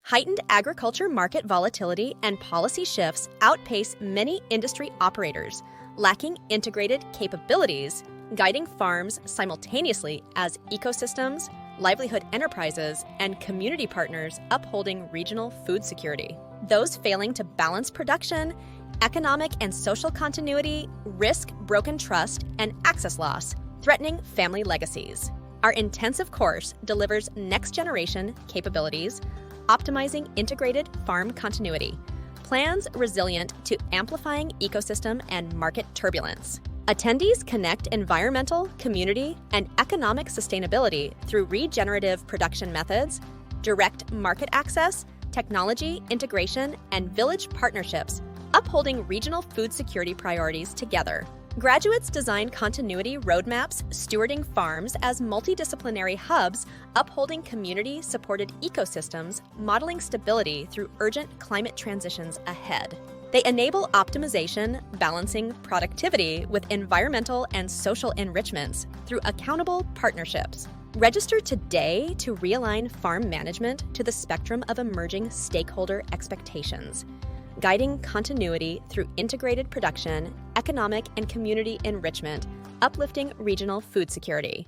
Heightened agriculture market volatility and policy shifts outpace many industry operators, lacking integrated capabilities, guiding farms simultaneously as ecosystems, livelihood enterprises, and community partners upholding regional food security. Those failing to balance production, economic and social continuity, risk broken trust, and access loss, threatening family legacies. Our intensive course delivers next-generation capabilities, optimizing integrated farm continuity, plans resilient to amplifying ecosystem and market turbulence. Attendees connect environmental, community, and economic sustainability through regenerative production methods, direct market access, technology integration, and village partnerships, upholding regional food security priorities together. Graduates design continuity roadmaps, stewarding farms as multidisciplinary hubs, upholding community-supported ecosystems, modeling stability through urgent climate transitions ahead. They enable optimization, balancing productivity with environmental and social enrichments through accountable partnerships. Register today to realign farm management to the spectrum of emerging stakeholder expectations, guiding continuity through integrated production, economic and community enrichment, uplifting regional food security.